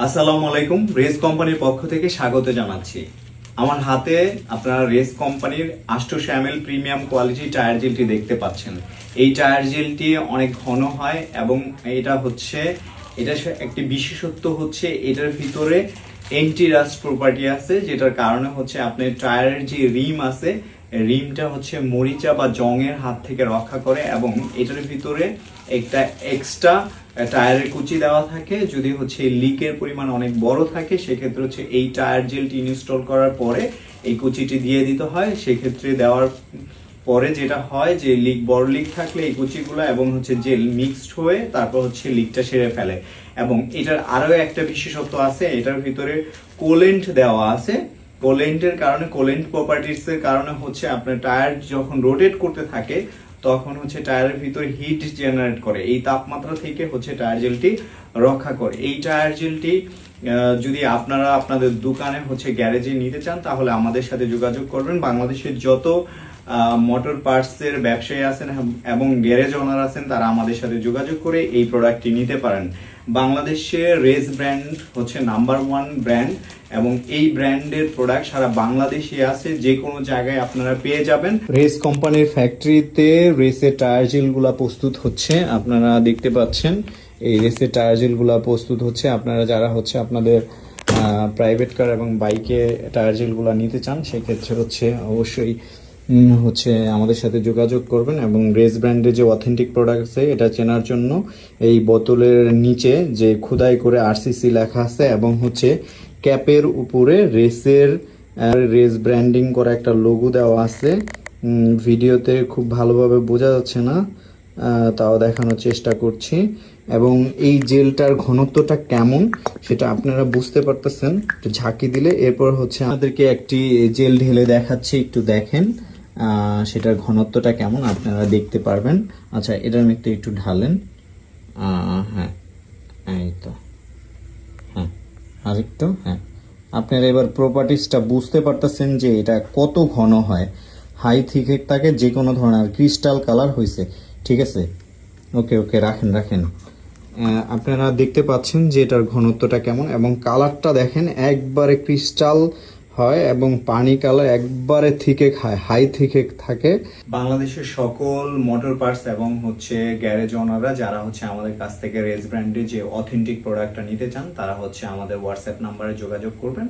আসসালামু আলাইকুম। রেস কোম্পানির পক্ষ থেকে স্বাগত জানাচ্ছি। আমার হাতে আপনারা রেস কোম্পানির 800 ml প্রিমিয়াম কোয়ালিটি টায়ার জেলটি দেখতে পাচ্ছেন। এই টায়ার জেলটি অনেক ঘন হয় এবং এটা একটি বিশেষত্ব হচ্ছে এটার ভিতরে এন্টি রাস্ট প্রপার্টি আছে, যেটার কারণে আপনার টায়ারের যে রিম আছে, রিমটা মরিচা বা জংয়ের হাত থেকে রক্ষা করে এবং এটার ভিতরে একটা এক্সট্রা টায়ারের কুচি দেওয়া থাকে। যদি লিকের পরিমাণ অনেক বড় থাকে সেক্ষেত্রে এই টায়ার জেলটি ইনস্টল করার পরে এই কুচিটি দিয়ে দিতে হয়। সেক্ষেত্রে দেওয়ার পরে যেটা হয় যে বড় লিক থাকলে এই কুচিগুলো এবং জেল মিক্সড হয়ে তারপর লিকটা সেরে ফেলে। এবং এটার আরো একটা বিশেষত্ব আছে, এটার ভিতরে কোলেন্ট দেওয়া আছে। কোলেন্টের কারণে, কোলেন্ট প্রপার্টিস এর কারণে আপনার টায়ার যখন রোটেট করতে থাকে তখন টায়ারের ভিতরে হিট জেনারেট করে, এই তাপমাত্রা থেকে টায়ার জেলটি রক্ষা করে। এই টায়ার জেলটি যদি আপনারা আপনাদের দোকানে গ্যারেজে নিতে চান তাহলে আমাদের সাথে যোগাযোগ করবেন। বাংলাদেশের যত মোটর পার্টস এর ব্যবসায়ী আছেন এবং গ্যারেজ ওনার আছেন তারা আমাদের সাথে যোগাযোগ করে এই প্রোডাক্টটি নিতে পারেন। বাংলাদেশে রেস ব্র্যান্ড নাম্বার 1 ব্র্যান্ড এবং এই ব্র্যান্ডের প্রোডাক্ট সারা বাংলাদেশে আছে, যে কোনো জায়গায় আপনারা পেয়ে যাবেন। রেস কোম্পানির ফ্যাক্টরিতে রেসের টায়ার জেলগুলা প্রস্তুত হচ্ছে, আপনারা দেখতে পাচ্ছেন। এই রেসের টায়ার জেলগুলা প্রস্তুত হচ্ছে। আপনারা যারা আপনাদের প্রাইভেট কার এবং বাইকে টায়ার জেলগুলা নিতে চান সেক্ষেত্রে অবশ্যই আমাদের সাথে যোগাযোগ করবেন। এবং রেস ব্র্যান্ডের যে অথেন্টিক প্রোডাক্ট আছে এটা চেনার জন্য এই বোতলের নিচে যে খোদাই করে আরসিসি লেখা আছে এবং ক্যাপের উপরে রেস ব্র্যান্ডিং করা একটা লোগো দেওয়া আছে। ভিডিওতে খুব ভালোভাবে বোঝা যাচ্ছে না, তাও দেখানোর চেষ্টা করছি। এবং এই জেলটার ঘনত্বটা কেমন সেটা আপনারা বুঝতে পারতেছেন ঝাঁকি দিলে। এরপর আমাদেরকে একটি জেল ঢেলে দেখাচ্ছি, একটু দেখেন সেটার ঘনত্বটা কেমন আপনারা দেখতে পারবেন। আচ্ছা, এটার মধ্যে একটু ঢালেন। হ্যাঁ, এই তো, হ্যাঁ, আরেকটু, হ্যাঁ। আপনারা এবার প্রপার্টিসটা বুঝতে পারতেছেন যে এটা কত ঘন হয়। হাই থিক থাকে, যে কোনো ধরনের ক্রিস্টাল কালার হয়েছে। ঠিক আছে, ওকে ওকে, রাখেন। আপনারা দেখতে পাচ্ছেন যে এটার ঘনত্বটা কেমন এবং কালারটা দেখেন, একবারে ক্রিস্টাল হয় এবং পানি কালার একবারে থিকে খায়, হাই থিকে থাকে। বাংলাদেশের সকল মোটর পার্টস এবং গ্যারেজ ওনাররা যারা আমাদের কাছ থেকে রেস ব্র্যান্ডের যে অথেন্টিক প্রোডাক্টটা নিতে চান তারা আমাদের হোয়াটসঅ্যাপ নাম্বারে যোগাযোগ করবেন।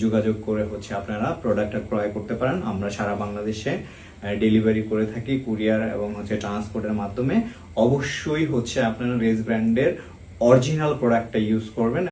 যোগাযোগ করে আপনারা প্রোডাক্টটা ক্রয় করতে পারেন। আমরা সারা বাংলাদেশে ডেলিভারি করে থাকি কুরিয়ার এবং ট্রান্সপোর্টের মাধ্যমে। অবশ্যই আপনারা রেস ব্র্যান্ডের অরিজিনাল প্রোডাক্টটা ইউজ করবেন।